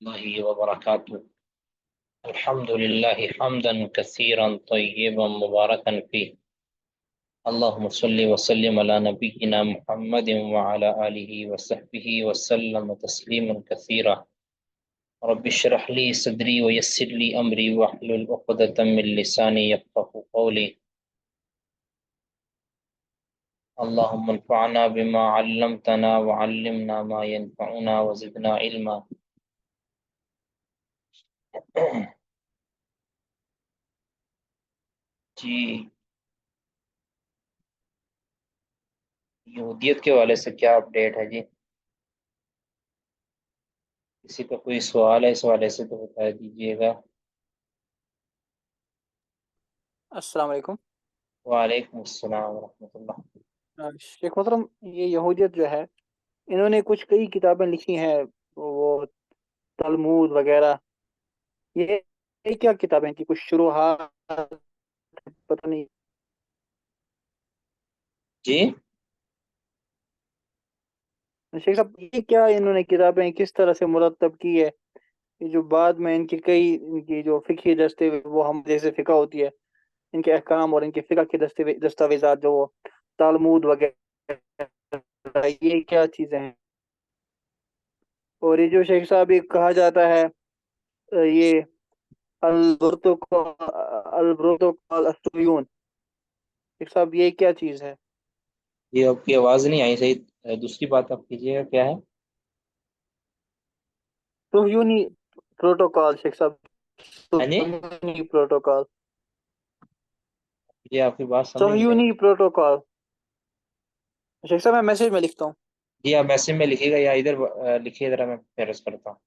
الله وبركاته. الحمد لله حمدا كثيرا طيبا مباركا فيه. اللهم صل وسلم على نبينا محمد وعلى آله وصحبه وسلم تسليما كثيرا. رب اشرح لي صدري ويسر لي أمري واحلل عقدة من لساني يفقهوا قولي. اللهم انفعنا بما علمتنا وعلمنا ما ينفعنا وزدنا علما. جی، یہودیت کے حوالے سے کیا اپڈیٹ ہے جی؟ کسی کا کوئی سوال ہے اس حوالے سے تو بتا دیجیے گا۔ السلام علیکم۔ وعلیکم السلام ورحمۃ اللہ۔ شیخ محترم، یہ یہودیت جو ہے انہوں نے کئی کتابیں لکھی ہیں، وہ تلمود وغیرہ، یہ کیا کتابیں تھی؟ کچھ شروحات، پتہ نہیں۔ جی شیخ صاحب، یہ کیا انہوں نے کتابیں کس طرح سے مرتب کی ہے؟ یہ جو بعد میں ان کی جو فقہی وہ ہم جیسے فقہ ہوتی ہے، ان کے احکام اور ان کے فقہ کے دستاویزات، جو وہ تالمود وغیرہ، یہ کیا چیزیں ہیں؟ اور یہ جو شیخ صاحب یہ کہا جاتا ہے، یہ البروتوکال الصہیون، شیخ صاحب یہ کیا چیز ہے؟ یہ آپ کی آواز نہیں آئی صحیح، دوسری بات آپ کیجیے گا کیا ہے؟ صہیونی پروٹوکال، شیخ صاحب، ہاں جی، صہیونی پروٹوکال، یہ آپ کی بات سمجھ نہیں آئی۔ صہیونی پروٹوکال۔ شیخ صاحب میں میسج میں لکھتا ہوں۔ جی آپ میسج میں لکھیے گا یا ادھر لکھیے، ذرا میں فہرست کرتا ہوں۔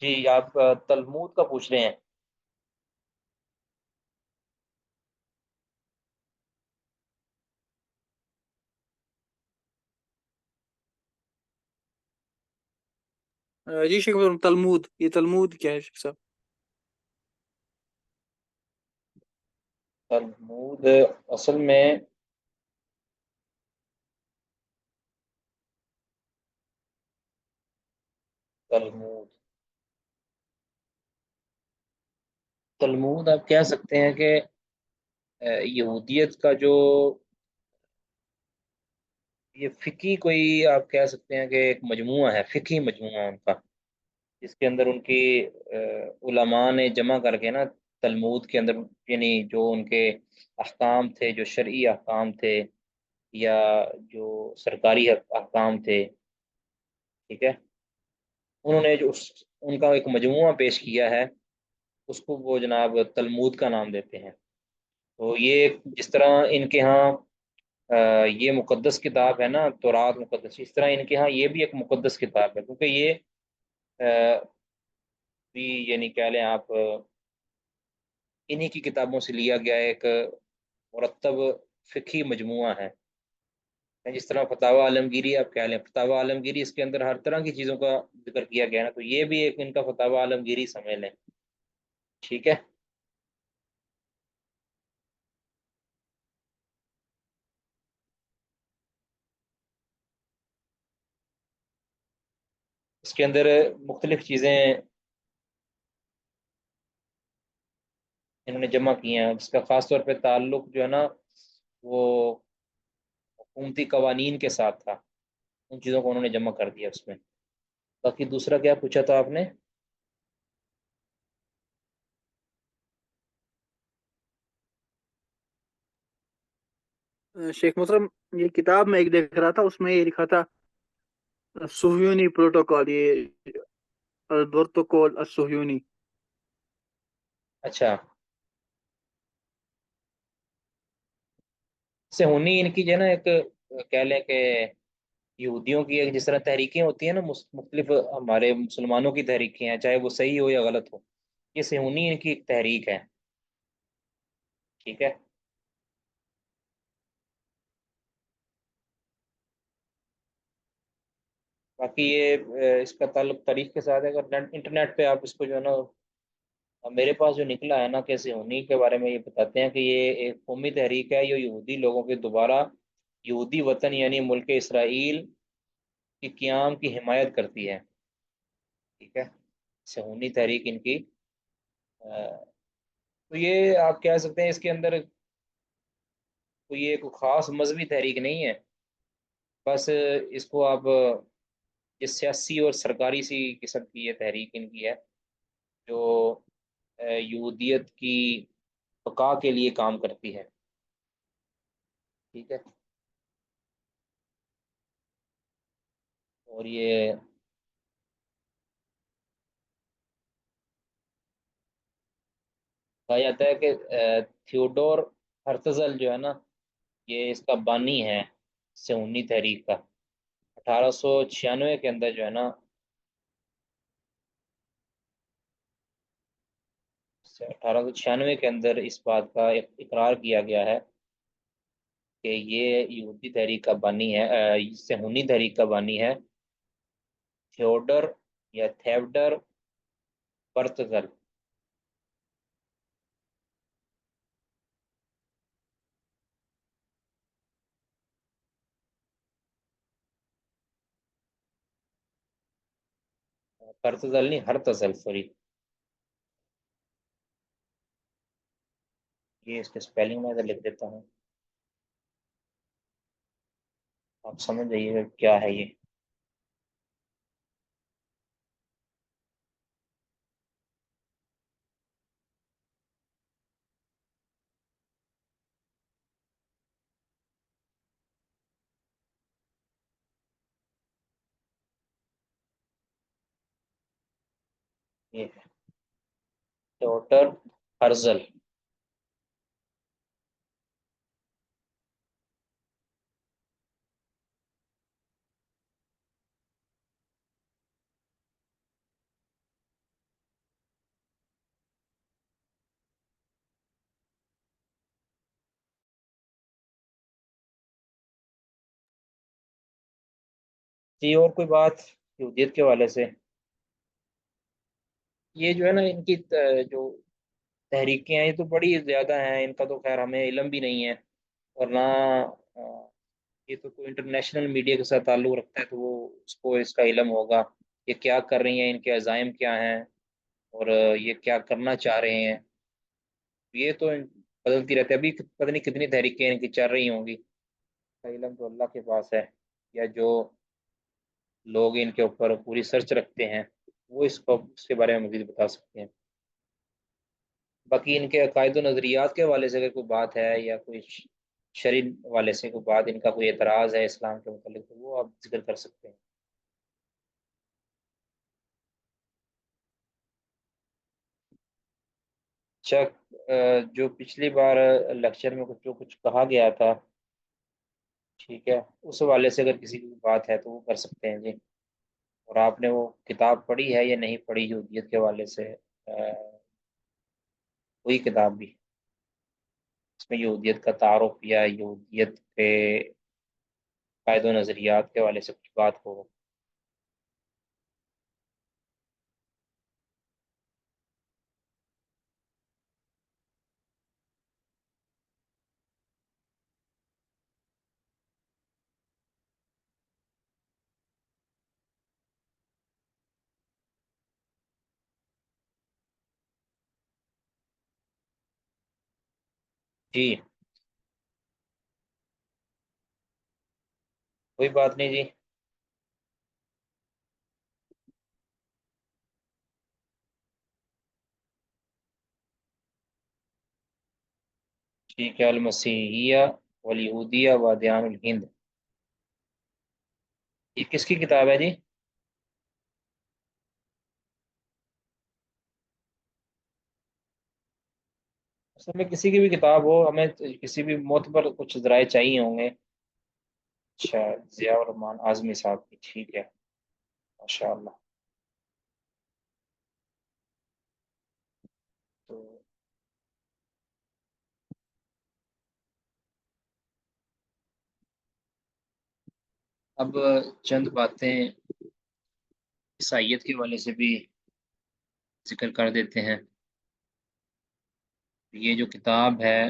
جی آپ تلمود کا پوچھ رہے ہیں؟ جی شیخ محترم، تلمود، یہ تلمود کیا ہے شیخ صاحب؟ تلمود اصل میں تلمود تلمود آپ کہہ سکتے ہیں کہ یہودیت کا جو یہ فقہی، کوئی آپ کہہ سکتے ہیں کہ ایک مجموعہ ہے، فقہی مجموعہ ان کا، جس کے اندر ان کی علماء نے جمع کر کے نا تلمود کے اندر، یعنی جو ان کے احکام تھے، جو شرعی احکام تھے یا جو سرکاری احکام تھے، ٹھیک ہے، انہوں نے جو ان کا ایک مجموعہ پیش کیا ہے، اس کو وہ جناب تلمود کا نام دیتے ہیں۔ تو یہ جس طرح ان کے ہاں یہ مقدس کتاب ہے نا، تورات مقدس، اس طرح ان کے ہاں یہ بھی ایک مقدس کتاب ہے، کیونکہ یہ آ، بھی یعنی کہہ لیں آپ انہی کی کتابوں سے لیا گیا ایک مرتب فقہی مجموعہ ہے۔ جس طرح فتاوی عالمگیری آپ کہہ لیں، فتاوی عالمگیری، اس کے اندر ہر طرح کی چیزوں کا ذکر کیا گیا ہے نا، تو یہ بھی ایک ان کا فتاوی عالمگیری سمجھ لیں، ٹھیک ہے۔ اس کے اندر مختلف چیزیں انہوں نے جمع کی ہیں، جس کا خاص طور پہ تعلق جو ہے نا وہ حکومتی قوانین کے ساتھ تھا، ان چیزوں کو انہوں نے جمع کر دیا اس میں۔ باقی دوسرا کیا پوچھا تھا آپ نے؟ شیخ محترم، یہ کتاب میں ایک دیکھ رہا تھا، اس میں یہ لکھا تھا صہیونی پروٹوکال، یہ البروتوکول الصہیونی۔ اچھا، سے ہونی ان کی جو ہے نا ایک کہہ لیں کہ یہودیوں کی ایک جس طرح تحریکیں ہوتی ہیں نا، مختلف ہمارے مسلمانوں کی تحریکیں ہیں، چاہے وہ صحیح ہو یا غلط ہو، یہ صہیونی ان کی ایک تحریک ہے. ٹھیک ہے. باقی یہ اس کا تعلق تاریخ کے ساتھ ہے. اگر انٹرنیٹ پہ آپ اس کو جو ہے نا، میرے پاس جو نکلا ہے نا کہ صہیونی کے بارے میں، یہ بتاتے ہیں کہ یہ ایک قومی تحریک ہے، یہ یہودی لوگوں کے دوبارہ یہودی وطن یعنی ملک اسرائیل کی قیام کی حمایت کرتی ہے. ٹھیک ہے. صہیونی تحریک ان کی تو یہ آپ کہہ سکتے ہیں اس کے اندر کوئی ایک خاص مذہبی تحریک نہیں ہے. بس اس کو آپ یہ سیاسی اور سرکاری سی قسم کی یہ تحریک ان کی ہے، جو یہودیت کی بقا کے لیے کام کرتی ہے. ٹھیک ہے. اور یہ کہا جاتا ہے کہ تھیوڈور ہرتزل جو ہے نا، یہ اس کا بانی ہے صہیونی تحریک کا. 1896 کے اندر جو ہے نا، 1896 کے اندر اس بات کا اقرار کیا گیا ہے کہ یہ یہودی تحریک کا بانی ہے، صہیونی تحریک کا بانی ہے تھیوڈر یا تھیوڈر برتزل. برتزل نہیں، ہرتزل، سوری. یہ اس کے سپیلنگ میں ادھر لکھ دیتا ہوں، آپ سمجھ جائیے گا کیا ہے یہ. یہ ہے تھیوڈر ہرزل. جی اور کوئی بات یہودیت کے حوالے سے؟ یہ جو ہے نا ان کی جو تحریکیں ہیں، یہ تو بڑی زیادہ ہیں، ان کا تو خیر ہمیں علم بھی نہیں ہے. اور نہ یہ تو کوئی انٹرنیشنل میڈیا کے ساتھ تعلق رکھتا ہے تو وہ اس کو اس کا علم ہوگا. یہ کیا کر رہی ہیں، ان کے عزائم کیا ہیں، اور یہ کیا کرنا چاہ رہے ہیں. یہ تو بدلتی رہتی ہے. ابھی پتہ نہیں کتنی تحریکیں ان کی چل رہی ہوں گی. کا علم تو اللہ کے پاس ہے، یا جو لوگ ان کے اوپر پوری سرچ رکھتے ہیں وہ اس کے بارے میں مزید بتا سکتے ہیں. باقی ان کے عقائد و نظریات کے حوالے سے اگر کوئی بات ہے، یا کوئی شرعی والے سے کوئی بات، ان کا کوئی اعتراض ہے اسلام کے متعلق، تو وہ آپ ذکر کر سکتے ہیں. اچھا. جو پچھلی بار لیکچر میں جو کچھ کہا گیا تھا، ٹھیک ہے، اس حوالے سے اگر کسی کی بات ہے تو وہ کر سکتے ہیں جی. اور آپ نے وہ کتاب پڑھی ہے یا نہیں پڑھی یہودیت کے حوالے سے؟ وہی کتاب بھی، اس میں یہودیت کا تعارف یا یہودیت کے قائد و نظریات کے حوالے سے کچھ بات ہو؟ جی کوئی بات نہیں جی. ٹھیک ہے. المسیحیہ والیہودیہ و ادیان الہند، یہ کس کی کتاب ہے جی؟ اصل میں کسی کی بھی کتاب ہو، ہمیں کسی بھی معتبر کچھ ذرائع چاہیے ہوں گے. اچھا، ضیاء الرحمان اعظمی صاحب کی، ٹھیک ہے، ماشاء اللہ. تو اب چند باتیں عیسائیت کے حوالے سے بھی ذکر کر دیتے ہیں. یہ جو کتاب ہے،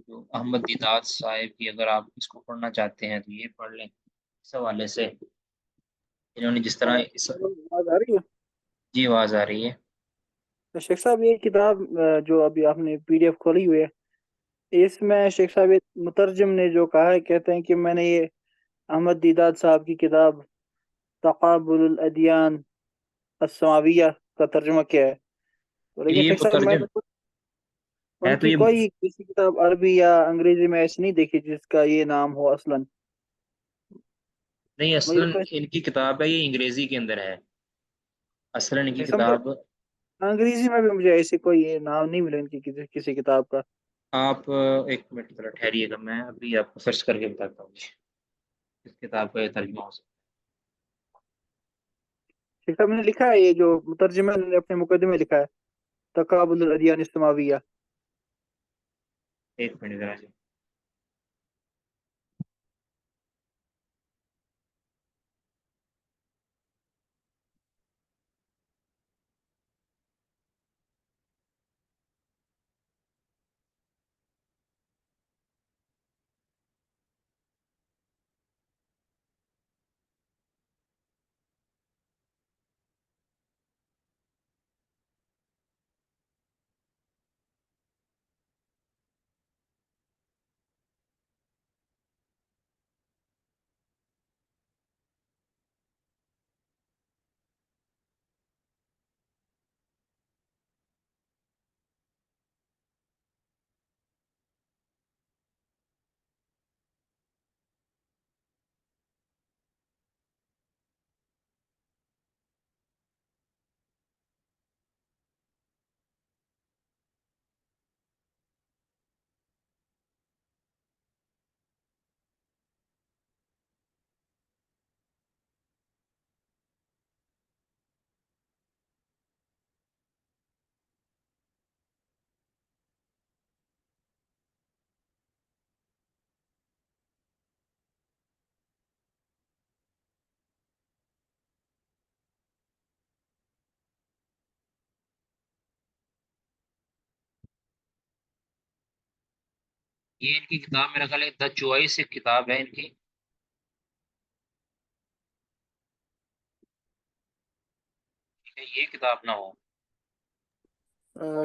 جو احمد دیدات صاحب کی، اگر آپ اس کو پڑھنا چاہتے ہیں تو یہ پڑھ لیں. اس حوالے سے انہوں نے جس طرح آواز آ رہی ہے؟ جی آواز آ رہی ہے. شیخ صاحب یہ کتاب جو ابھی آپ نے پی ڈی ایف کھولی ہوئی ہے، اس میں شیخ صاحب یہ مترجم نے جو کہا ہے، کہتے ہیں کہ میں نے یہ احمد دیداد صاحب کی کتاب تقابل الادیان السماویہ کا ترجمہ کیا ہے. لیکن یہ شیخ صاحب میں مترجم نے ہے ان تو کی یہ کوئی کسی کتاب عربی یا انگریزی میں ایسی نہیں دیکھی جس کا یہ نام ہو اصلا. نہیں، مجھے اصلا تو ان کی کتاب ہے، یہ انگریزی کے اندر ہے. اصلا ان کی شیخ صاحب کتاب. انگریزی میں بھی مجھے ایسی کوئی یہ نام نہیں ملا ان کی کسی کتاب کا. آپ ایک منٹ ذرا ٹھہریے گا، میں ابھی آپ کو سرچ کر کے بتاتا ہوں جی، اس کتاب کا یہ ترجمہ ہو سکتا شیخ صاحب نے لکھا ہے، یہ جو مترجمہ نے اپنے مقدمے میں لکھا ہے تقابل الادیان السماویہ. ہے. ایک منٹ ذرا جی. یہ ان کی کتاب میرا خیال ہے دا چوائس ایک کتاب ہے ان کی. ٹھیک ہے، یہ کتاب نہ ہو.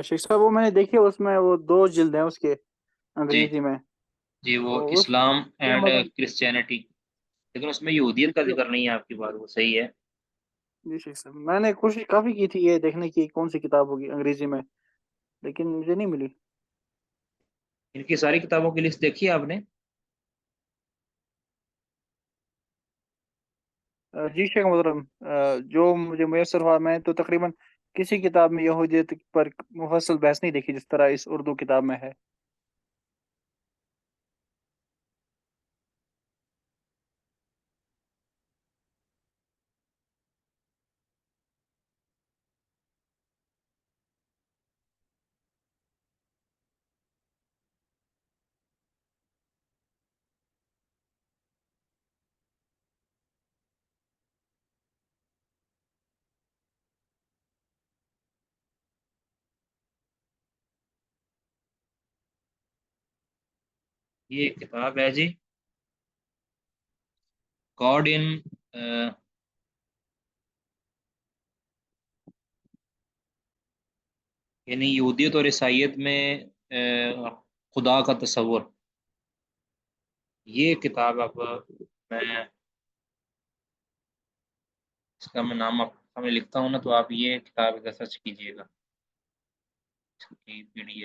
شیخ صاحب وہ میں نے دیکھی ہے، اس میں وہ دو جلد ہیں اس کے جی انگریزی میں. جی، وہ تو اس اسلام اینڈ مطلب کرسچینٹی. لیکن اس میں یہودیت کا ذکر نہیں ہے، آپ کی بات وہ صحیح ہے. جی شیخ صاحب میں نے کوشش کافی کی تھی یہ دیکھنے کی کون سی کتاب ہوگی انگریزی میں، لیکن مجھے نہیں ملی. ان کی ساری کتابوں کی لسٹ دیکھی ہے آپ نے؟ جی شیخ محترم، جو مجھے میسر ہوا میں تو تقریباً کسی کتاب میں یہودیت پر مفصل بحث نہیں دیکھی جس طرح اس اردو کتاب میں ہے. یہ ایک کتاب ہے جی، گاڈ ان، یعنی یہودیت اور عیسائیت میں خدا کا تصور. یہ کتاب اب میں اس کا میں نام آپ ہمیں لکھتا ہوں نا، تو آپ یہ کتاب کا سرچ کیجیے گا. اس کی پی ڈی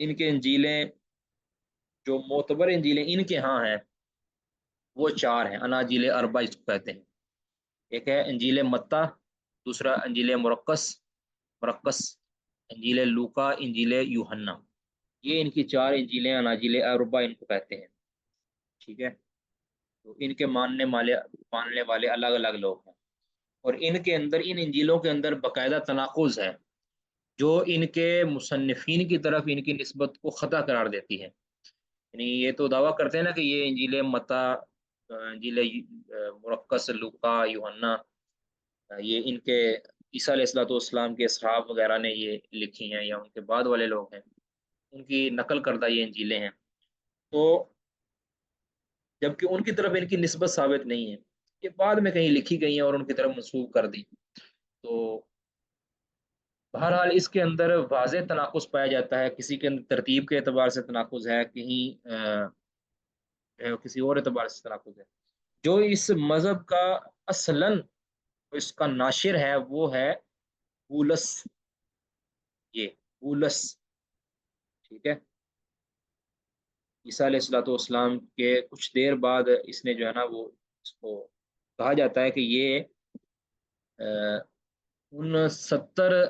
ان کے انجیلیں جو معتبر انجیلیں ان کے ہاں ہیں وہ چار ہیں، اناجیل اربع اس کو کہتے ہیں۔ ایک ہے انجیل متی، دوسرا انجیل مرقس، انجیل لوکا، انجیل یوحنا، یہ ان کی چار انجیلیں اناجیل اربع ان کو کہتے ہیں، ٹھیک ہے۔ تو ان کے ماننے والے الگ الگ لوگ ہیں، اور ان کے اندر، ان انجیلوں کے اندر باقاعدہ تناقض ہے جو ان کے مصنفین کی طرف ان کی نسبت کو خطا قرار دیتی ہے۔ یعنی یہ تو دعویٰ کرتے ہیں نا کہ یہ انجیل متی، انجیل مرقس، لوکا، یوحنا، یہ ان کے عیسیٰ علیہ الصلوۃ والسلام کے اصحاب وغیرہ نے یہ لکھی ہیں، یا ان کے بعد والے لوگ ہیں، ان کی نقل کردہ یہ انجیلیں ہیں۔ تو جبکہ ان کی طرف ان کی نسبت ثابت نہیں ہے، یہ بعد میں کہیں لکھی گئی ہیں اور ان کی طرف منسوب کر دی۔ تو بہرحال اس کے اندر واضح تناقض پایا جاتا ہے، کسی کے اندر ترتیب کے اعتبار سے تناقض ہے، کہیں کسی اور اعتبار سے تناقض ہے۔ جو اس مذہب کا اصلاً اس کا ناشر ہے وہ ہے بولس، یہ بولس، ٹھیک ہے۔ عیسیٰ علیہ الصلوۃ والسلام کے کچھ دیر بعد اس نے جو ہے نا وہ اس کو کہا جاتا ہے کہ یہ ان 70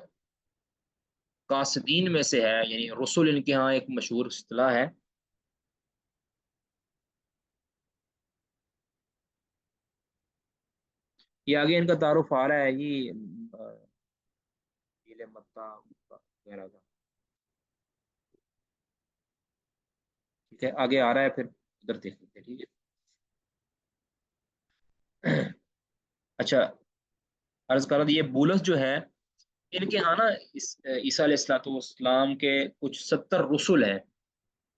قاصدین میں سے ہے، یعنی رسول ان کے ہاں ایک مشہور اصطلاح ہے۔ یہ آگے ان کا تعارف آ رہا ہے یہ انجیل متی وغیرہ کا، ٹھیک ہے، آگے آ رہا ہے، پھر ادھر دیکھ لیتے ہیں، ٹھیک ہے۔ اچھا، عرض کر رہا تھا یہ بولس جو ہے، ان کے ہاں نا عیسیٰ علیہ الصلوۃ والسلام کے کچھ 70 رسول ہیں۔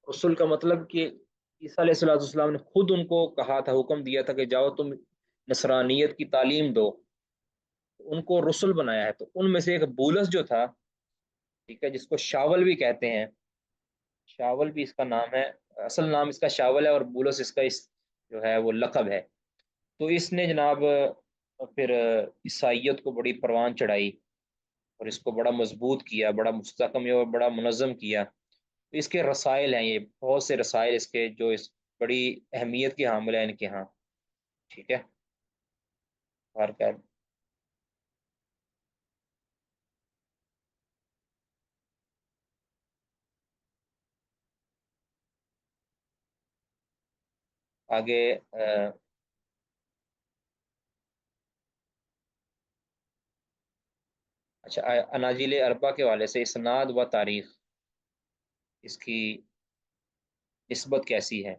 رسول کا مطلب کہ عیسیٰ علیہ الصلوۃ والسلام نے خود ان کو کہا تھا، حکم دیا تھا کہ جاؤ تم نصرانیت کی تعلیم دو، ان کو رسول بنایا ہے۔ تو ان میں سے ایک بولس جو تھا، ٹھیک ہے، جس کو شاول بھی کہتے ہیں، شاول بھی اس کا نام ہے، اصل نام اس کا شاول ہے، اور بولس اس کا جو ہے وہ لقب ہے۔ تو اس نے جناب پھر عیسائیت کو بڑی پروان چڑھائی، اور اس کو بڑا مضبوط کیا، بڑا مستحکم اور بڑا منظم کیا۔ اس کے رسائل ہیں، یہ بہت سے رسائل اس کے جو اس بڑی اہمیت کے حامل ہیں ان کے ہاں، ٹھیک ہے۔ اور کیا آگے اچھا، اناجیل اربع کے حوالے سے اسناد و تاریخ، اس کی نسبت کیسی ہے؟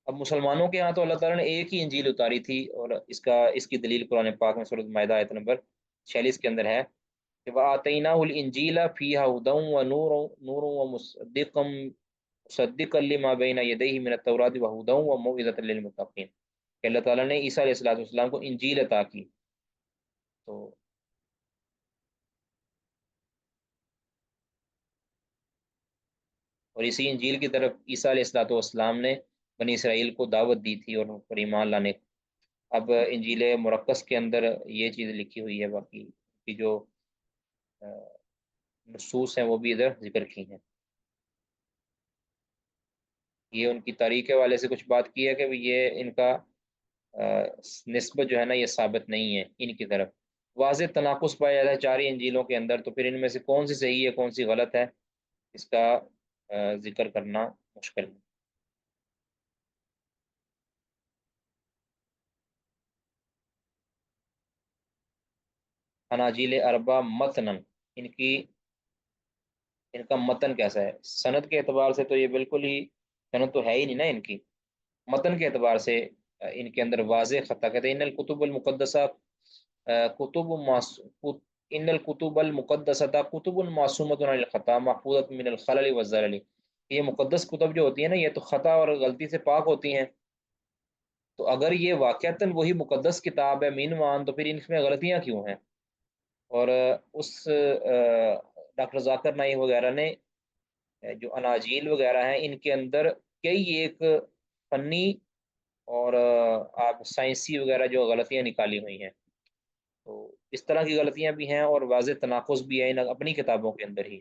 اب مسلمانوں کے ہاں تو اللہ تعالیٰ نے ایک ہی انجیل اتاری تھی، اور اس کی دلیل قرآن پاک میں سورۃ مائدہ آیت نمبر 46 کے اندر ہے کہ وَآتَيْنَاهُ الْإِنْجِيلَ فِيهَا هُدًى وَنُورٌ مُصَدِّقًا لِمَا بَيْنَ يَدَيْهِ مِنَ التَّوْرَاةِ وَهُدًى وَمَوْعِظَةً لِلْمُتَّقِينَ، کہ اللہ تعالیٰ نے عیسیٰ علیہ السلام کو انجیل عطا کی۔ تو اور اسی انجیل کی طرف عیسیٰ علیہ السلام نے بنی اسرائیل کو دعوت دی تھی اور ان پر ایمان لانے کو۔ اب انجیل مرقس کے اندر یہ چیز لکھی ہوئی ہے، باقی کی جو نصوص ہیں وہ بھی ادھر ذکر کی ہیں۔ یہ ان کی تاریخ کے والے سے کچھ بات کی ہے کہ یہ ان کا نسبت جو ہے نا یہ ثابت نہیں ہے ان کی طرف، واضح تناقض پایا جاتا ہے چار ہی انجیلوں کے اندر، تو پھر ان میں سے کون سی صحیح ہے کون سی غلط ہے، اس کا ذکر کرنا مشکل ہے۔ اناجیل اربع متنن، ان کی ان کا متن کیسا ہے؟ سند کے اعتبار سے تو یہ بالکل ہی سند تو ہے ہی نہیں نا ان کی۔ متن کے اعتبار سے ان کے اندر واضح خطا، کہتے ہیں ان الکتب المقدسہ کتب ان الکتب المقدسہ کتب معصومۃ عن الخطا محفوظۃ من الخلل والزلل، یہ مقدس کتب جو ہوتی ہیں نا یہ تو خطا اور غلطی سے پاک ہوتی ہیں۔ تو اگر یہ واقعتاً وہی مقدس کتاب ہے مین مان، تو پھر ان میں غلطیاں کیوں ہیں؟ اور اس ڈاکٹر ذاکر نائی وغیرہ نے جو اناجیل وغیرہ ہیں ان کے اندر کئی ایک فنی اور آپ سائنسی وغیرہ جو غلطیاں نکالی ہوئی ہیں، تو اس طرح کی غلطیاں بھی ہیں اور واضح تناقض بھی ہے ان اپنی کتابوں کے اندر ہی۔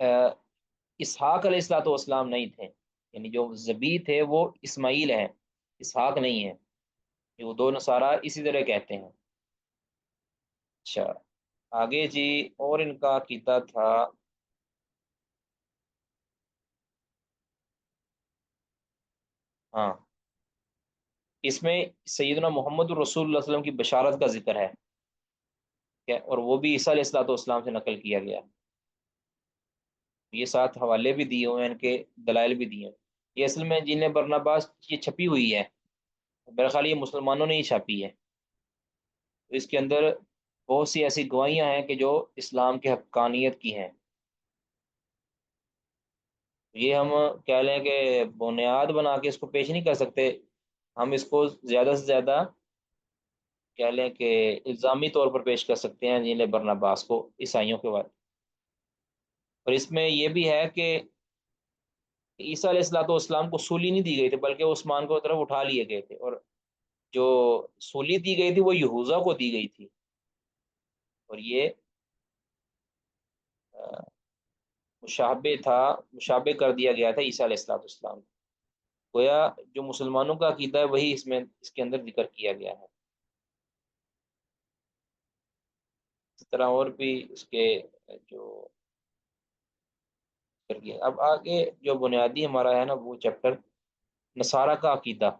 اسحاق علیہ الصلوۃ والسلام نہیں تھے، یعنی جو ذبی تھے وہ اسماعیل ہیں، اسحاق نہیں ہے، یہ وہ دو نصارہ اسی طرح کہتے ہیں۔ اچھا، آگے جی، اور ان کا عقیدہ تھا، ہاں، اس میں سیدنا محمد الرسول اللہ علیہ وسلم کی بشارت کا ذکر ہے، ٹھیک ہے، اور وہ بھی عیسیٰ علیہ الصلوۃ والسلام سے نقل کیا گیا، یہ ساتھ حوالے بھی دیے ہوئے ہیں، ان کے دلائل بھی دیے ہیں۔ یہ اصل میں جن برناباس یہ چھپی ہوئی ہے، میرا خیال یہ مسلمانوں نے ہی چھاپی ہے، تو اس کے اندر بہت سی ایسی گواہیاں ہیں کہ جو اسلام کے حقانیت کی ہیں، یہ ہم کہہ لیں کہ بنیاد بنا کے اس کو پیش نہیں کر سکتے، ہم اس کو زیادہ سے زیادہ کہہ لیں کہ الزامی طور پر پیش کر سکتے ہیں جن برناباس کو عیسائیوں کے بعد۔ اور اس میں یہ بھی ہے کہ عیسیٰ علیہ الصلوۃ والسلام کو سولی نہیں دی گئی تھی، بلکہ عثمان کو طرف اٹھا لیے گئے تھے، اور جو سولی دی گئی تھی وہ یہوذا کو دی گئی تھی، اور یہ مشابہ تھا، مشابہ کر دیا گیا تھا عیسیٰ علیہ الصلوۃ والسلام کو۔ گویا جو مسلمانوں کا عقیدہ ہے وہی اس میں اس کے اندر ذکر کیا گیا ہے، اس طرح اور بھی اس کے جو ذکر کیا۔ اب آگے جو بنیادی ہمارا ہے نا وہ چیپٹر نصارہ کا عقیدہ،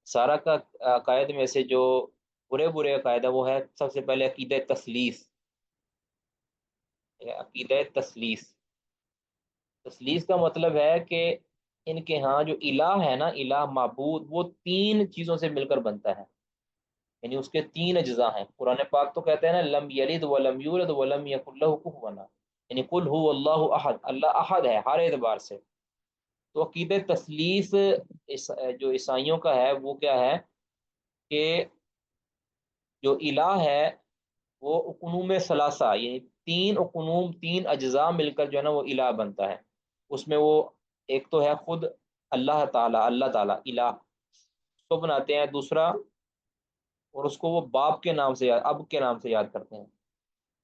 سارا کا عقائد میں سے جو برے برے عقائد ہے وہ ہے سب سے پہلے عقیدہ تثلیث، عقیدہ تثلیث، تثلیث کا مطلب ہے کہ ان کے ہاں جو الہ ہے نا، الہ معبود، وہ تین چیزوں سے مل کر بنتا ہے، یعنی اس کے تین اجزاء ہیں۔ قرآن پاک تو کہتے ہیں نا لم یلد ولم یولد ولم یکن لہ کفوا احد، یعنی قل هو اللہ احد، اللہ احد ہے ہر اعتبار سے۔ تو عقیدہ تثلیث جو عیسائیوں کا ہے وہ کیا ہے کہ جو الہ ہے وہ اقنوم ثلاثہ، یعنی تین اقنوم، تین اجزاء مل کر جو ہے نا وہ الہ بنتا ہے۔ اس میں وہ ایک تو ہے خود اللہ تعالیٰ، اللہ تعالیٰ الہ اس کو بناتے ہیں، دوسرا اور اس کو وہ باپ کے نام سے اب کے نام سے یاد کرتے ہیں،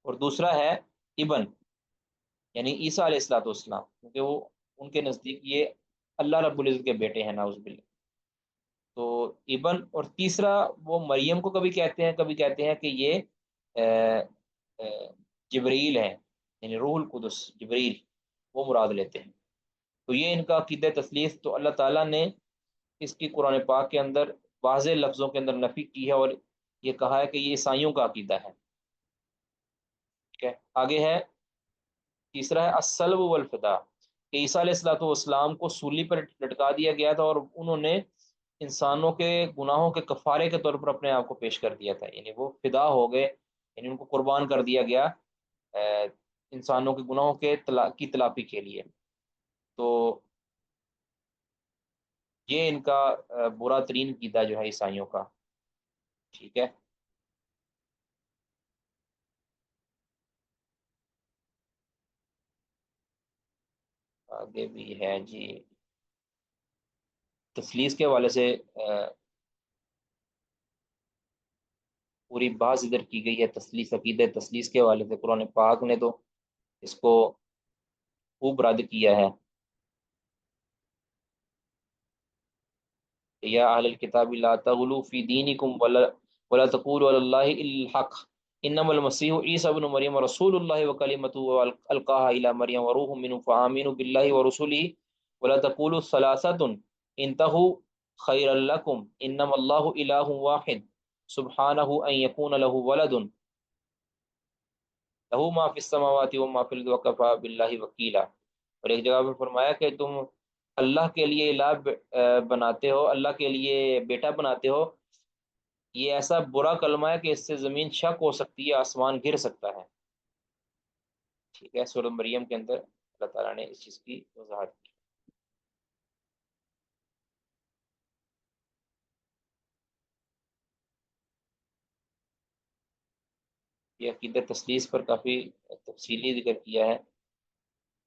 اور دوسرا ہے ابن، یعنی عیسیٰ علیہ الصلوۃ والسلام، کیونکہ وہ ان کے نزدیک یہ اللہ رب العزت کے بیٹے ہیں، ناؤذ باللہ۔ تو ابن، اور تیسرا وہ مریم کو کبھی کہتے ہیں، کبھی کہتے ہیں کہ یہ آ، آ، جبریل ہے، یعنی روح القدس جبریل، وہ مراد لیتے ہیں۔ تو یہ ان کا عقیدہ تثلیث، تو اللہ تعالیٰ نے اس کی قرآن پاک کے اندر واضح لفظوں کے اندر نفی کی ہے، اور یہ کہا ہے کہ یہ عیسائیوں کا عقیدہ ہے، ٹھیک ہے۔ آگے ہے تیسرا ہے الصلب والفدا، کہ عیسیٰ علیہ الصلوۃ والسلام کو سولی پر لٹکا دیا گیا تھا، اور انہوں نے انسانوں کے گناہوں کے کفارے کے طور پر اپنے آپ کو پیش کر دیا تھا، یعنی وہ فدا ہو گئے، یعنی ان کو قربان کر دیا گیا انسانوں کے گناہوں کے کی تلافی کے لیے۔ تو یہ ان کا برا ترین عقیدہ جو ہے عیسائیوں کا، ٹھیک ہے۔ آگے بھی ہے جی، تثلیث کے حوالے سے پوری بات ادھر کی گئی ہے، تثلیث، عقیدہ تثلیث کے حوالے سے قرآن پاک نے تو اس کو خوب رد کیا ہے۔ یا اہل الکتاب لا تغلوا فی دینکم ولا تقولوا علی اللہ الا الحق انما المسیح عیسی ابن مریم رسول اللہ وکلمته القاها الی مریم وروح منه فآمنوا بالله ورسله ولا تقولوا ثلاثه انتهوا خيرا لكم انما الله اله واحد سبحانه ان يكون له ولد له ما في السماوات وما في الارض وكفى بالله وکیلا۔ اور ایک جگہ پر فرمایا کہ تم اللہ کے لیے الہ بناتے ہو، اللہ کے لیے بیٹا بناتے ہو، یہ ایسا برا کلمہ ہے کہ اس سے زمین شک ہو سکتی ہے، آسمان گر سکتا ہے، ٹھیک ہے۔ سورۃ مریم کے اندر اللہ تعالیٰ نے اس چیز کی وضاحت کی۔ یہ عقیدہ تثلیث پر کافی تفصیلی ذکر کیا ہے۔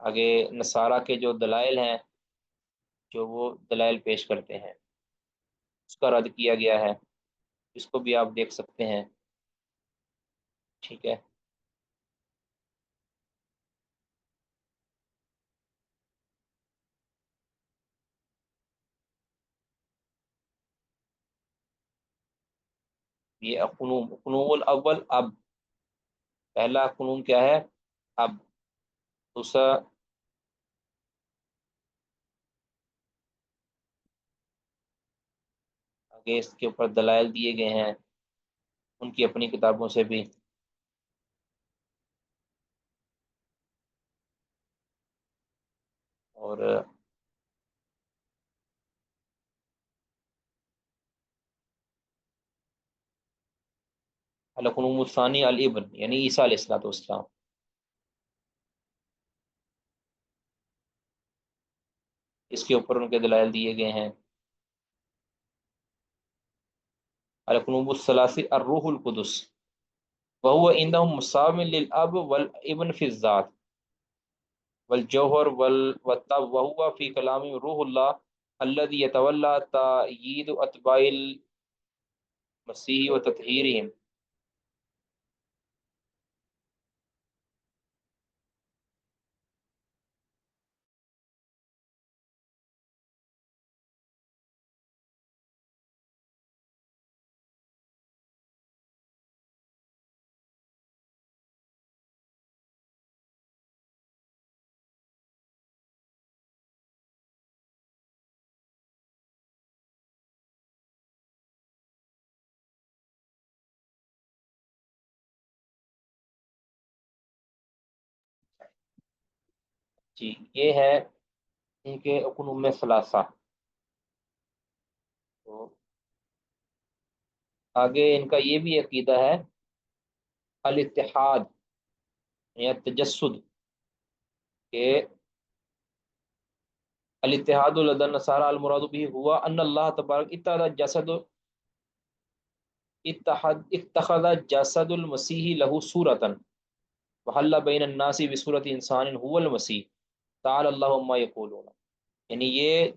آگے نصارہ کے جو دلائل ہیں، جو وہ دلائل پیش کرتے ہیں، اس کا رد کیا گیا ہے، اس کو بھی آپ دیکھ سکتے ہیں، ٹھیک ہے۔ یہ قنوم الاول اب، پہلا قنوم کیا ہے؟ اب. دوسرا آگے اس کے اوپر دلائل دیے گئے ہیں ان کی اپنی کتابوں سے بھی. اور القنوم الثانی الابن یعنی عیسیٰ علیہ الصلوۃ والسلام، اس کے اوپر ان کے دلائل دیے گئے ہیں. القنوم الثلاثی الروح القدس وهو عندهم مساو للاب والابن في الذات والجوہر وهو في كلام روح الله الذي يتولى تأييد اتباع المسيح وتطهيرهم. جی یہ ہے ان کے قنوم ثلاثہ. تو آگے ان کا یہ بھی عقیدہ ہے الاتحاد یا تجسد، کہ الاتحاد لدى النصارى المراد به هو ان الله تبارک اتخذ جسد المسیح له صورتا وحل بین الناس بصورت انسان هو المسیح تعالی اللہ عما یقولون. یعنی یہ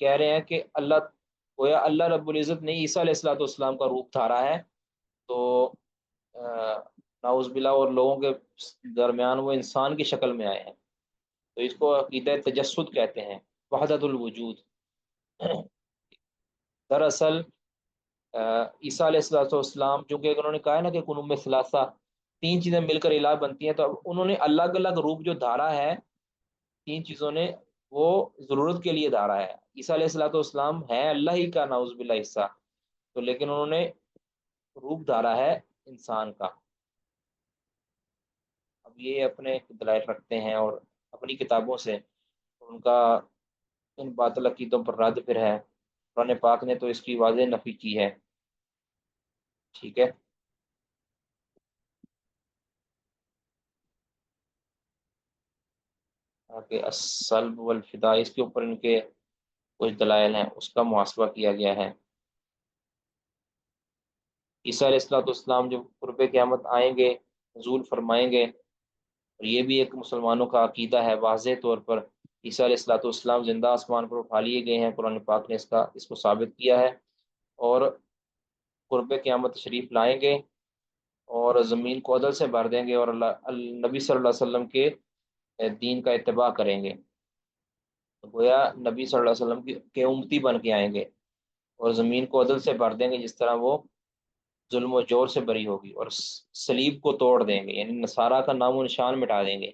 کہہ رہے ہیں کہ اللہ، گویا اللہ رب العزت نے عیسیٰ علیہ الصلوۃ والسلام کا روپ دھارا ہے، تو نعوذ باللہ اور لوگوں کے درمیان وہ انسان کی شکل میں آئے ہیں، تو اس کو عقیدہ تجسد کہتے ہیں، وحدت الوجود. دراصل عیسیٰ علیہ الصلوۃ والسلام، چونکہ انہوں نے کہا ہے نا کہ قنوم ثلاثہ تین چیزیں مل کر الہ بنتی ہیں، تو اب انہوں نے الگ الگ روپ جو دھارا ہے تین چیزوں نے، وہ ضرورت کے لیے دھارا ہے. عیسیٰ علیہ الصلوۃ والسلام ہے اللہ ہی کا نعوذ باللہ حصہ، تو لیکن انہوں نے روپ دھارا ہے انسان کا. اب یہ اپنے دلائل رکھتے ہیں اور اپنی کتابوں سے ان کا ان باطل عقیدوں پر رد پھر ہے. قرآن پاک نے تو اس کی واضح نفی کی ہے. ٹھیک ہے. کہ السلب والفدا، اس کے اوپر ان کے کچھ دلائل ہیں، اس کا محاسبہ کیا گیا ہے. عیسیٰ علیہ الصلوۃ والسلام جب قرب قیامت آئیں گے، نزول فرمائیں گے، اور یہ بھی ایک مسلمانوں کا عقیدہ ہے واضح طور پر. عیسیٰ علیہ الصلوۃ والسلام زندہ آسمان پر اٹھا لیے گئے ہیں، قرآن پاک نے اس کو ثابت کیا ہے، اور قرب قیامت تشریف لائیں گے اور زمین کو عدل سے بھر دیں گے، اور نبی صلی اللہ علیہ وسلم کے دین کا اتباع کریں گے. گویا نبی صلی اللہ علیہ وسلم کے امتی بن کے آئیں گے اور زمین کو عدل سے بھر دیں گے، جس طرح وہ ظلم و جور سے بری ہوگی، اور صلیب کو توڑ دیں گے، یعنی نصارہ کا نام و نشان مٹا دیں گے،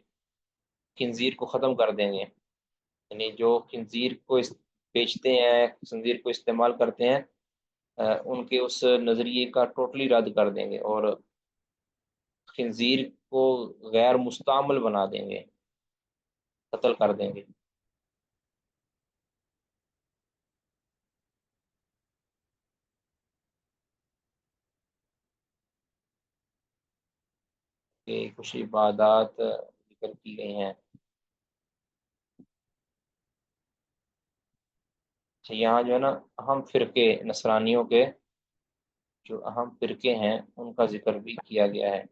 خنزیر کو ختم کر دیں گے. یعنی جو خنزیر کو بیچتے ہیں، خنزیر کو استعمال کرتے ہیں، ان کے اس نظریے کا ٹوٹلی رد کر دیں گے، اور خنزیر کو غیر مستعمل بنا دیں گے، قتل کر دیں گے. کہ کچھ عبادات ذکر کی گئی ہیں. یہاں جو ہے نا اہم فرقے نصرانیوں کے، جو اہم فرقے ہیں ان کا ذکر بھی کیا گیا ہے.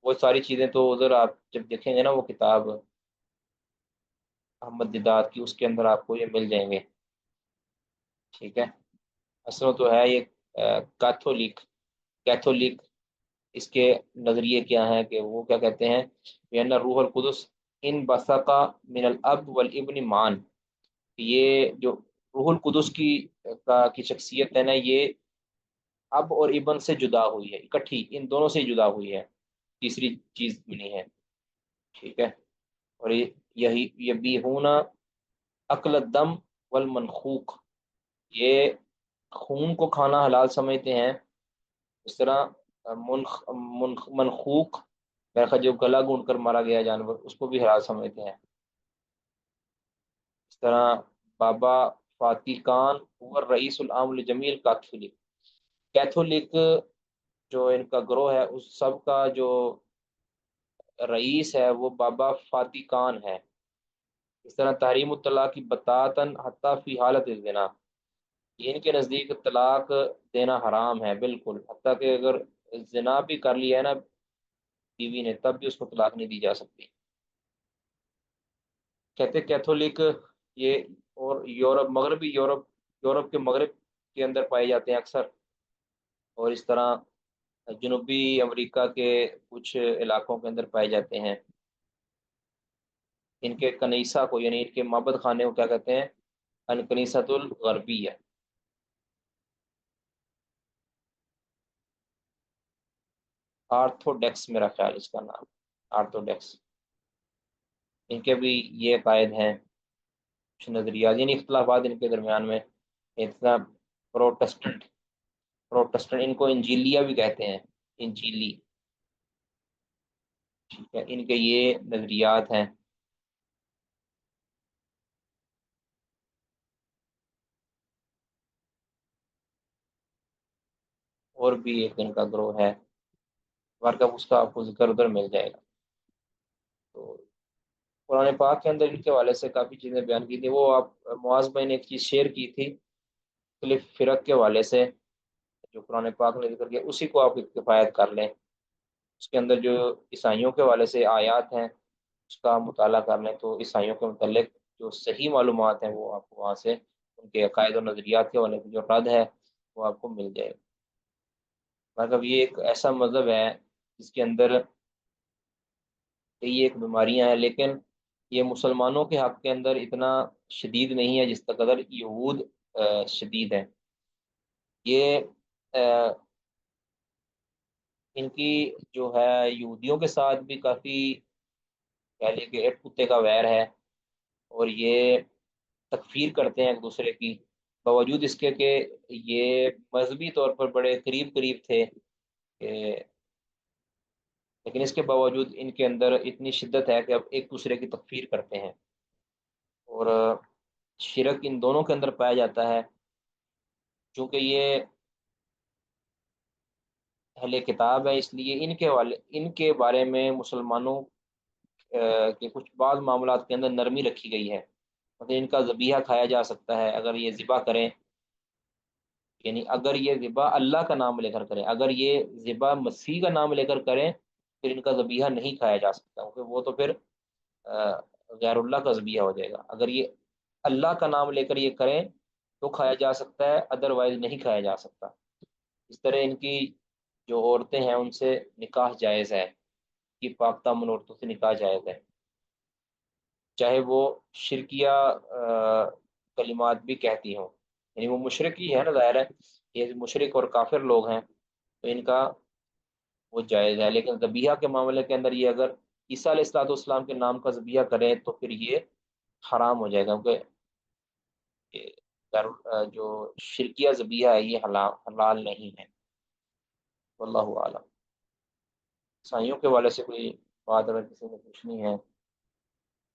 وہ ساری چیزیں تو ادھر آپ جب دیکھیں گے نا وہ کتاب احمد دیدات کی، اس کے اندر آپ کو یہ مل جائیں گے. ٹھیک ہے. اصل میں تو ہے یہ کیتھولک اس کے نظریے کیا ہیں، کہ وہ کیا کہتے ہیں، بین روح القدس ان بسقا من الاب والابن مان. یہ جو روح القدس کی شخصیت ہے نا، یہ اب اور ابن سے جدا ہوئی ہے، اکٹھی ان دونوں سے جدا ہوئی ہے، تیسری چیز بنی ہے، ٹھیک ہے۔ اور یہی یہ بھی ہونا عقل الدم والمنخوق، یہ خون کو کھانا حلال سمجھتے ہیں، اس طرح منخوق میرا خیال جو گلا گونڈ کر مارا گیا جانور اس کو بھی حلال سمجھتے ہیں۔ اس طرح بابا فاتی کان اور رئیس العام الجمیل کیتھولک، کیتھولک جو ان کا گروہ ہے اس سب کا جو رئیس ہے وہ بابا فاتی کان ہے۔ اس طرح تحریم الطلاق کی بتاتن حتیٰ فی حالت الزنا، یہ ان کے نزدیک طلاق دینا حرام ہے بالکل، حتیٰ کہ اگر زنا بھی کر لیا ہے نا بیوی نے تب بھی اس کو طلاق نہیں دی جا سکتی۔ کہتے کیتھولک یہ، اور یورپ مغربی یورپ، یورپ کے مغرب کے اندر پائے جاتے ہیں اکثر، اور اس طرح جنوبی امریکہ کے کچھ علاقوں کے اندر پائے جاتے ہیں۔ ان کے کنیسہ کو یعنی ان کے معبد خانے کو کیا کہتے ہیں؟ الکنیسۃ الغربیہ۔ آرتھوڈیکس میرا خیال اس کا نام، آرتھوڈیکس، ان کے بھی یہ قائد ہیں کچھ نظریات، یعنی اختلافات ان کے درمیان میں اتنا۔ پروٹسٹنٹ، پروٹسٹنٹ ان کو انجیلیا بھی کہتے ہیں، انجیلی، ٹھیک ہے، ان کے یہ نظریات ہیں۔ اور بھی ایک ان کا گروہ ہے، مارکب اس کا آپ کو ذکر ادھر مل جائے گا۔ تو قرآن پاک کے اندر ان کے حوالے سے کافی چیزیں بیان کی تھی، وہ آپ معاذ بھائی نے ایک چیز شیئر کی تھی مختلف فرق کے حوالے سے جو قرآن پاک نے ذکر کیا، اسی کو آپ کفایت کر لیں۔ اس کے اندر جو عیسائیوں کے حوالے سے آیات ہیں اس کا مطالعہ کر لیں تو عیسائیوں کے متعلق جو صحیح معلومات ہیں وہ آپ کو وہاں سے ان کے عقائد و نظریات کے حوالے سے جو رد ہے وہ آپ کو مل جائے گا۔ مطلب یہ ایک ایسا مذہب ہے جس کے اندر کئی ایک بیماریاں ہیں، لیکن یہ مسلمانوں کے حق کے اندر اتنا شدید نہیں ہے جس قدر یہود شدید ہے۔ یہ ان کی جو ہے یہودیوں کے ساتھ بھی کافی کہہ لیں کہ ایک کتے کا ویر ہے، اور یہ تکفیر کرتے ہیں ایک دوسرے کی، باوجود اس کے کہ یہ مذہبی طور پر بڑے قریب قریب تھے کہ، لیکن اس کے باوجود ان کے اندر اتنی شدت ہے کہ اب ایک دوسرے کی تکفیر کرتے ہیں، اور شرک ان دونوں کے اندر پایا جاتا ہے، چونکہ یہ اہل کتاب ہے اس لیے ان کے بارے میں مسلمانوں کے کچھ بعض معاملات کے اندر نرمی رکھی گئی ہے، مطلب ان کا ذبیحہ کھایا جا سکتا ہے اگر یہ ذبح کریں، یعنی اگر یہ ذبح اللہ کا نام لے کر کریں، اگر یہ ذبح مسیح کا نام لے کر کریں پھر ان کا ذبیحہ نہیں کھایا جا سکتا، کیونکہ وہ تو پھر آ، غیر اللہ کا ذبیحہ ہو جائے گا۔ اگر یہ اللہ کا نام لے کر یہ کریں تو کھایا جا سکتا ہے، ادروائز نہیں کھایا جا سکتا۔ اس طرح ان کی جو عورتیں ہیں ان سے نکاح جائز ہے، کہ پاک دامن عورتوں سے نکاح جائز ہے، چاہے وہ شرکیہ کلمات بھی کہتی ہوں، یعنی وہ مشرک ہی ہے نا، ظاہر ہے یہ مشرک اور کافر لوگ ہیں تو ان کا وہ جائز ہے، لیکن ذبیحہ کے معاملے کے اندر یہ اگر عیسیٰ علیہ الصلوۃ والسلام کے نام کا ذبیحہ کریں تو پھر یہ حرام ہو جائے گا، کیونکہ جو شرکیہ ذبیحہ ہے یہ حلال نہیں ہے، واللہ اعلم۔ عیسائیوں کے والے سے کوئی بات اگر کسی نے پوچھنی ہے،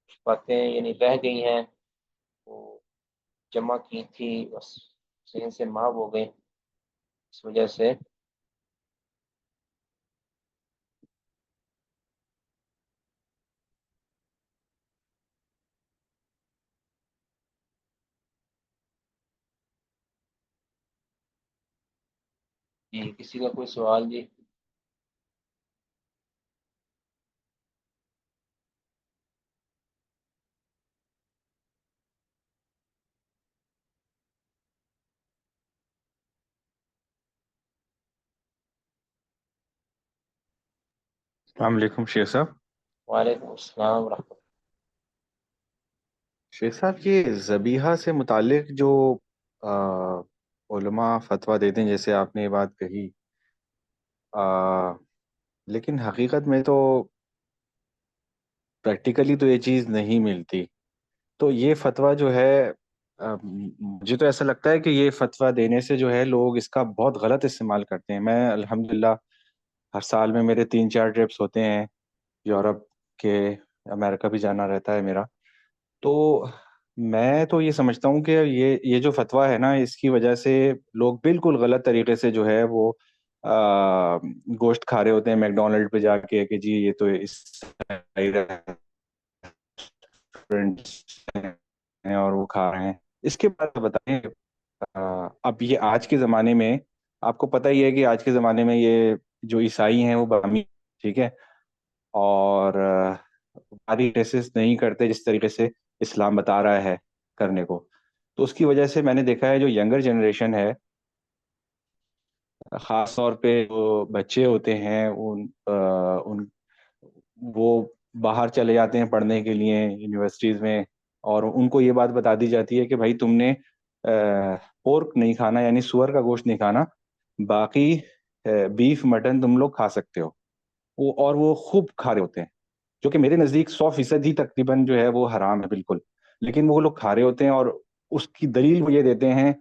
کچھ باتیں یعنی رہ گئی ہیں وہ جمع کی تھی بس ذہن سے محو ہو گئی، اس وجہ سے جی کسی کا کوئی سوال جی؟ السلام علیکم شیخ صاحب۔ وعلیکم السلام ورحمۃ شیخ صاحب یہ ذبیحہ سے متعلق جو آ، علماء فتویٰ دیتے ہیں، جیسے آپ نے یہ بات کہی، لیکن حقیقت میں تو پریکٹیکلی تو یہ چیز نہیں ملتی. تو یہ فتویٰ جو ہے، مجھے تو ایسا لگتا ہے کہ یہ فتویٰ دینے سے جو ہے لوگ اس کا بہت غلط استعمال کرتے ہیں. میں الحمدللہ ہر سال میں میرے 3-4 ٹرپس ہوتے ہیں یورپ کے. امریکہ بھی جانا رہتا ہے میرا. تو میں تو یہ سمجھتا ہوں کہ یہ جو فتویٰ ہے نا، اس کی وجہ سے لوگ بالکل غلط طریقے سے جو ہے وہ گوشت کھا رہے ہوتے ہیں میکڈونلڈ پہ جا کے کہ جی یہ تو اس ہیں اور وہ کھا رہے ہیں. اس کے بعد بتائیں، اب یہ آج کے زمانے میں آپ کو پتہ ہی ہے کہ آج کے زمانے میں یہ جو عیسائی ہیں وہ براہمی، ٹھیک ہے، اور باری ٹیسس نہیں کرتے جس طریقے سے اسلام بتا رہا ہے کرنے کو. تو اس کی وجہ سے میں نے دیکھا ہے جو ینگر جنریشن ہے، خاص طور پہ جو بچے ہوتے ہیں، ان وہ باہر چلے جاتے ہیں پڑھنے کے لیے یونیورسٹیز میں، اور ان کو یہ بات بتا دی جاتی ہے کہ بھائی تم نے پورک نہیں کھانا، یعنی سور کا گوشت نہیں کھانا، باقی بیف مٹن تم لوگ کھا سکتے ہو. اور وہ خوب کھا رہے ہوتے ہیں، جو کہ میرے نزدیک 100% ہی تقریباً جو ہے وہ حرام ہے بالکل. لیکن وہ لوگ کھا رہے ہوتے ہیں، اور اس کی دلیل وہ یہ دیتے ہیں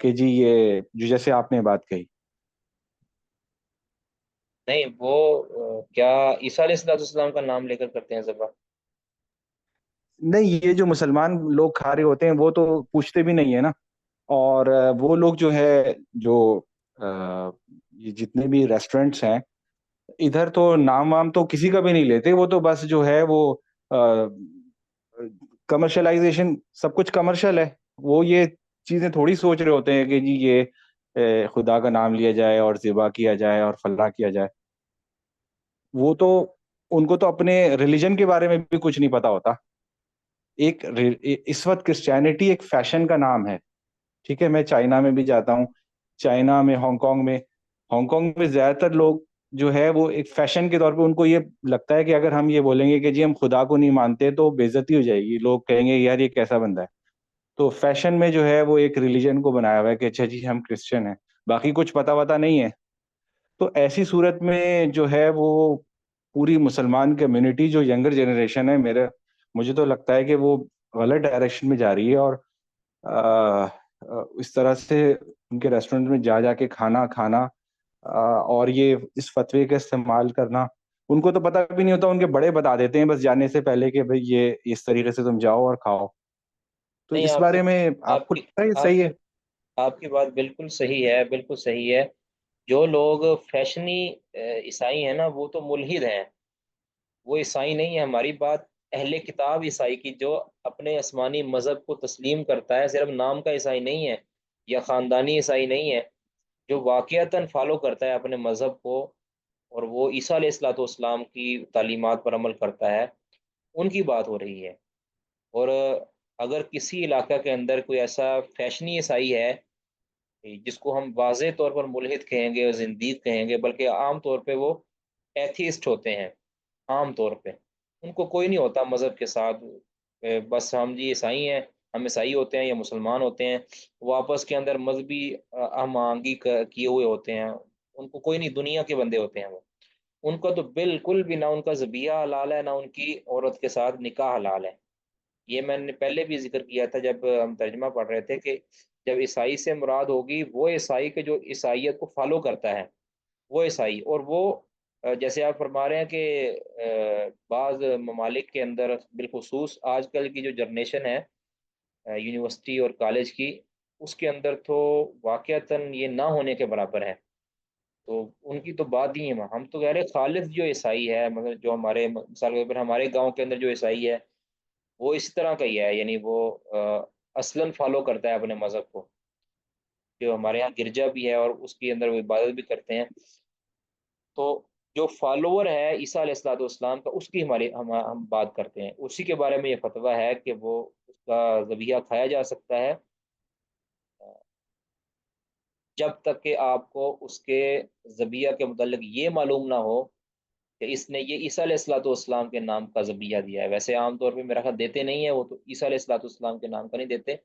کہ جی یہ جو جیسے آپ نے بات کہی. نہیں وہ کیا عیسیٰ علیہ السلام کا نام لے کر کرتے ہیں ذبح؟ نہیں، یہ جو مسلمان لوگ کھا رہے ہوتے ہیں وہ تو پوچھتے بھی نہیں ہے نا. اور وہ لوگ جو ہے جو یہ جتنے بھی ریسٹورینٹس ہیں ادھر، تو نام وام تو کسی کا بھی نہیں لیتے. وہ تو بس جو ہے وہ کمرشلائزیشن، سب کچھ کمرشل ہے. وہ یہ چیزیں تھوڑی سوچ رہے ہوتے ہیں کہ جی یہ خدا کا نام لیا جائے اور ذبح کیا جائے اور فلاں کیا جائے. وہ تو ان کو تو اپنے ریلیجن کے بارے میں بھی کچھ نہیں پتا ہوتا. اس وقت کرسچینٹی ایک فیشن کا نام ہے، ٹھیک ہے. میں چائنا میں بھی جاتا ہوں، چائنا میں، ہانگ کانگ میں زیادہ تر لوگ جو ہے وہ ایک فیشن کے طور پہ ان کو یہ لگتا ہے کہ اگر ہم یہ بولیں گے کہ جی ہم خدا کو نہیں مانتے تو بے عزتی ہو جائے گی، لوگ کہیں گے یار یہ کیسا بندہ ہے. تو فیشن میں جو ہے وہ ایک ریلیجن کو بنایا ہوا ہے کہ اچھا جی ہم کرسچن ہیں، باقی کچھ پتا نہیں ہے. تو ایسی صورت میں جو ہے وہ پوری مسلمان کمیونٹی جو ینگر جنریشن ہے، مجھے تو لگتا ہے کہ وہ غلط ڈائریکشن میں جا رہی ہے. اور اس طرح سے ان کے ریسٹورنٹ میں جا کے کھانا اور یہ اس فتوے کا استعمال کرنا، ان کو تو پتہ بھی نہیں ہوتا. ان کے بڑے بتا دیتے ہیں بس جانے سے پہلے کہ بھئی یہ اس طریقے سے تم جاؤ اور کھاؤ. تو نہیں اس آپ کی بارے میں آپ آپ کو کی لگتا ہے یہ آپ صحیح ہے؟ آپ کی بات بالکل صحیح ہے، بالکل صحیح ہے. جو لوگ فیشنی عیسائی ہیں نا وہ تو ملحد ہیں، وہ عیسائی نہیں ہے. ہماری بات اہل کتاب عیسائی کی جو اپنے آسمانی مذہب کو تسلیم کرتا ہے، صرف نام کا عیسائی نہیں ہے یا خاندانی عیسائی نہیں ہے، جو واقعتاً فالو کرتا ہے اپنے مذہب کو اور وہ عیسیٰ علیہ والسلام کی تعلیمات پر عمل کرتا ہے، ان کی بات ہو رہی ہے. اور اگر کسی علاقہ کے اندر کوئی ایسا فیشنی عیسائی ہے جس کو ہم واضح طور پر ملحد کہیں گے اور زندیق کہیں گے، بلکہ عام طور پہ وہ ایتھیسٹ ہوتے ہیں، عام طور پہ ان کو کوئی نہیں ہوتا مذہب کے ساتھ. بس ہم جی عیسائی ہیں، ہم عیسائی ہوتے ہیں یا مسلمان ہوتے ہیں، وہ آپس کے اندر مذہبی ہم آہنگی کیے ہوئے ہوتے ہیں. ان کو کوئی نہیں، دنیا کے بندے ہوتے ہیں وہ. ان کا تو بالکل بھی نہ ان کا ذبیحہ حلال ہے، نہ ان کی عورت کے ساتھ نکاح حلال ہے. یہ میں نے پہلے بھی ذکر کیا تھا جب ہم ترجمہ پڑھ رہے تھے کہ جب عیسائی سے مراد ہوگی وہ عیسائی کے جو عیسائیت کو فالو کرتا ہے وہ عیسائی. اور وہ جیسے آپ فرما رہے ہیں کہ بعض ممالک کے اندر بالخصوص آج کل کی جو جنریشن ہے یونیورسٹی اور کالج کی، اس کے اندر تو واقعتاً یہ نہ ہونے کے برابر ہے. تو ان کی تو بات ہی ہے. ہم تو کہہ رہے خالص جو عیسائی ہے، مگر جو ہمارے مثال کے طور پر ہمارے گاؤں کے اندر جو عیسائی ہے وہ اس طرح کا ہی ہے، یعنی وہ اصلاً فالو کرتا ہے اپنے مذہب کو. جو ہمارے یہاں گرجا بھی ہے اور اس کے اندر وہ عبادت بھی کرتے ہیں. تو جو فالوور ہے عیسیٰ علیہ والسلام کا، اس کی ہم بات کرتے ہیں. اسی کے بارے میں یہ فتویٰ ہے کہ وہ اس کا ذبیحہ کھایا جا سکتا ہے جب تک کہ آپ کو اس کے ذبیحہ کے متعلق یہ معلوم نہ ہو کہ اس نے یہ عیسیٰ علیہ السلام کے نام کا ذبیحہ دیا ہے. ویسے عام طور پہ میرا خیال دیتے نہیں ہے وہ، تو عیسیٰ علیہ السلام کے نام کا نہیں دیتے،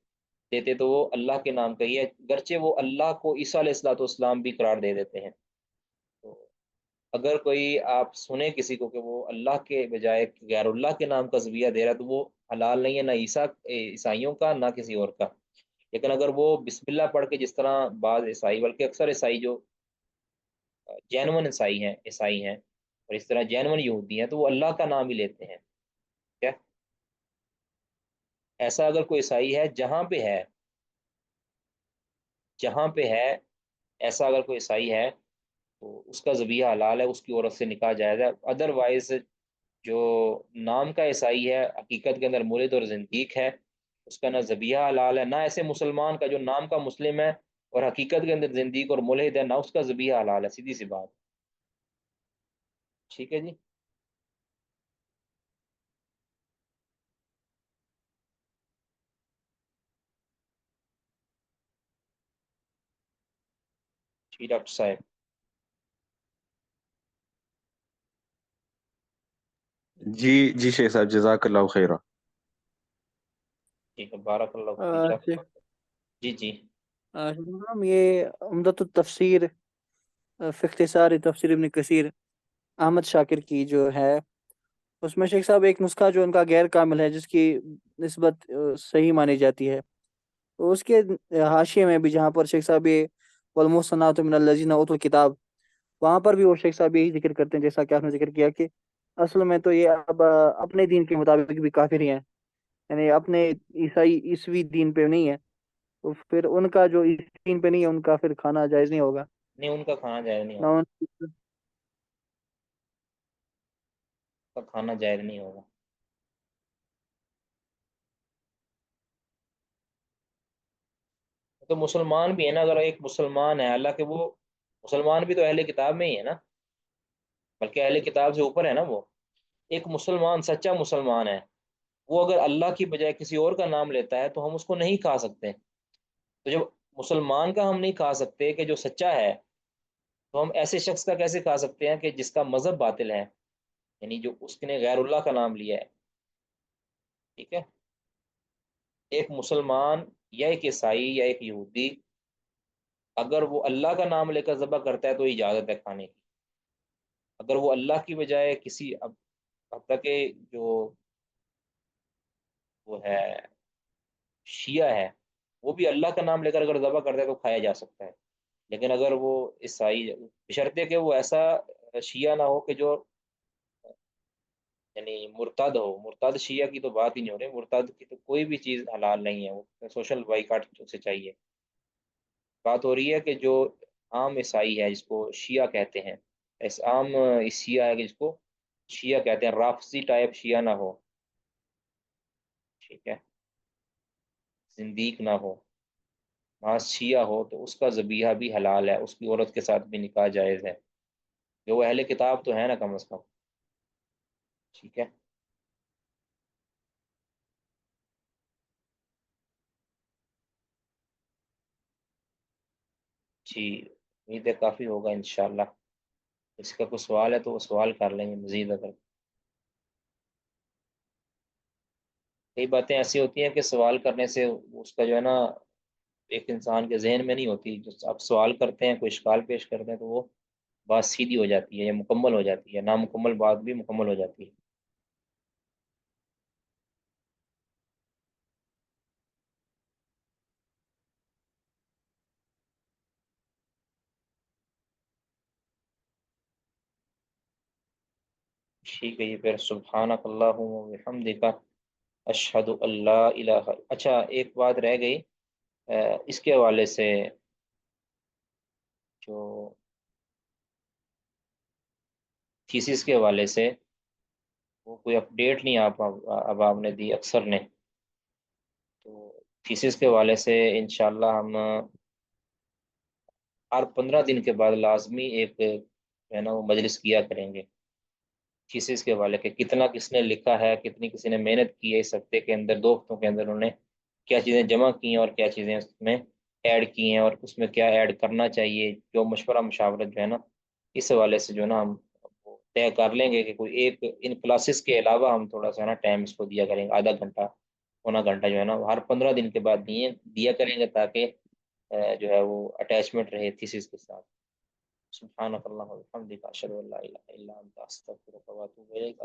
دیتے تو وہ اللہ کے نام کا ہی ہے، گرچہ وہ اللہ کو عیسیٰ علیہ السلام بھی قرار دے دیتے ہیں. تو اگر کوئی آپ سنیں کسی کو کہ وہ اللہ کے بجائے غیر اللہ کے نام کا ذبیحہ دے رہا ہے، تو وہ حلال نہیں ہے، نہ عیسائیوں کا نہ کسی اور کا. لیکن اگر وہ بسم اللہ پڑھ کے، جس طرح بعض عیسائی، بلکہ اکثر عیسائی جو جینون عیسائی ہیں اور اس طرح جینون یہودی ہیں، تو وہ اللہ کا نام ہی لیتے ہیں. کیا ایسا اگر کوئی عیسائی ہے جہاں پہ ہے ایسا اگر کوئی عیسائی ہے تو اس کا ذبیحہ حلال ہے، اس کی عورت سے نکاح جائز ہے. ادر وائز جو نام کا عیسائی ہے، حقیقت کے اندر ملحد اور زندیق ہے، اس کا نہ ذبیحہ حلال ہے، نہ ایسے مسلمان کا جو نام کا مسلم ہے اور حقیقت کے اندر زندیق اور ملحد ہے، نہ اس کا ذبیحہ حلال ہے. سیدھی سی بات. ٹھیک ہے جی. جی ڈاکٹر صاحب. جی جی شیخ صاحب، جزاک اللہ خیرہ. ٹھیک ہے، بارک اللہ فیک. شیخ جی جی. ہم یہ عمدۃ التفسیر فی اختصار تفسیر ابن کثیر احمد شاکر کی جو ہے، اس میں شیخ صاحب ایک نسخہ جو ان کا غیر کامل ہے، جس کی نسبت صحیح مانی جاتی ہے، تو اس کے حاشیے میں بھی جہاں پر شیخ صاحب یہ والمحصنات من الذین اوتوا الکتاب، وہاں پر بھی وہ شیخ صاحب یہی ذکر کرتے ہیں جیسا کہ آپ نے ذکر کیا کہ اصل میں تو یہ اب اپنے دین کے مطابق بھی کافر ہی ہیں، یعنی اپنے عیسوی دین پہ نہیں ہے، تو پھر ان کا جو اس دین پہ نہیں ہے ان کا پھر کھانا جائز نہیں ہوگا. نہیں، ان کا کھانا جائز نہیں نہ ہوگا. ان ان کا کھانا جائز نہیں ہوگا. تو مسلمان بھی ہے نا، اگر ایک مسلمان ہے، حالانکہ وہ مسلمان بھی تو اہل کتاب میں ہی ہے نا، بلکہ اہل کتاب سے اوپر ہے نا. وہ ایک مسلمان، سچا مسلمان ہے، وہ اگر اللہ کی بجائے کسی اور کا نام لیتا ہے تو ہم اس کو نہیں کھا سکتے. تو جب مسلمان کا ہم نہیں کھا سکتے کہ جو سچا ہے، تو ہم ایسے شخص کا کیسے کھا سکتے ہیں کہ جس کا مذہب باطل ہے، یعنی جو اس نے غیر اللہ کا نام لیا ہے. ٹھیک ہے. ایک مسلمان یا ایک عیسائی یا ایک یہودی اگر وہ اللہ کا نام لے کر ذبح کرتا ہے تو اجازت ہے کھانے کی. اگر وہ اللہ کی بجائے کسی، اب حتیٰ کہ جو وہ ہے شیعہ ہے، وہ بھی اللہ کا نام لے کر اگر ذبح کرتا ہے تو کھایا جا سکتا ہے. لیکن اگر وہ عیسائی، بشرطے کہ وہ ایسا شیعہ نہ ہو کہ جو یعنی مرتد ہو. مرتد شیعہ کی تو بات ہی نہیں ہو رہی، مرتد کی تو کوئی بھی چیز حلال نہیں ہے، وہ سوشل بائیکاٹ سے چاہیے. بات ہو رہی ہے کہ جو عام عیسائی ہے جس کو شیعہ کہتے ہیں، اس عام شیعہ ہے کہ جس کو شیعہ کہتے ہیں، رافضی ٹائپ شیعہ نہ ہو. ٹھیک ہے. زندیق نہ ہو، محض شیعہ ہو، تو اس کا ذبیحہ بھی حلال ہے، اس کی عورت کے ساتھ بھی نکاح جائز ہے، جو وہ اہل کتاب تو ہے نا کم از کم. ٹھیک ہے. جی، امید ہے کافی ہوگا انشاءاللہ. اس کا کوئی سوال ہے تو وہ سوال کر لیں گے مزید. اگر کئی باتیں ایسی ہوتی ہیں کہ سوال کرنے سے اس کا جو ہے نا ایک انسان کے ذہن میں نہیں ہوتی، جو آپ سوال کرتے ہیں، کوئی اشکال پیش کرتے ہیں، تو وہ بات سیدھی ہو جاتی ہے یا مکمل ہو جاتی ہے، نامکمل بات بھی مکمل ہو جاتی ہے. ٹھیک ہے. یہ پھر سبحانک اللہم و بحمدک اشہد اللہ الہ. اچھا ایک بات رہ گئی اس کے حوالے سے، جو تھیسس کے حوالے سے وہ کوئی اپڈیٹ نہیں اب آپ نے دی اکثر نے. تو تھیسس کے حوالے سے انشاءاللہ ہم ہر 15 دن کے بعد لازمی ایک جو ہے نا وہ مجلس کیا کریں گے تھیسس کے حوالے کے، کتنا کس نے لکھا ہے، کتنی کسی نے محنت کی ہے اس ہفتے کے اندر، 2 ہفتوں کے اندر انہوں نے کیا چیزیں جمع کی ہیں اور کیا چیزیں اس میں ایڈ کی ہیں، اور اس میں کیا ایڈ کرنا چاہیے، جو مشورہ مشاورت جو ہے نا اس حوالے سے جو ہے نا ہم طے کر لیں گے کہ کوئی ایک ان کلاسز کے علاوہ ہم تھوڑا سا نا ٹائم اس کو دیا کریں گے، آدھا گھنٹہ پونا گھنٹہ جو ہے نا ہر 15 دن کے بعد دیا کریں گے، تاکہ جو ہے وہ اٹیچمنٹ رہے تھیسس کے ساتھ۔ سبحانک اللہم و بحمدک، اشہد ان لا الہ الا انت، استغفرک و اتوب الیک۔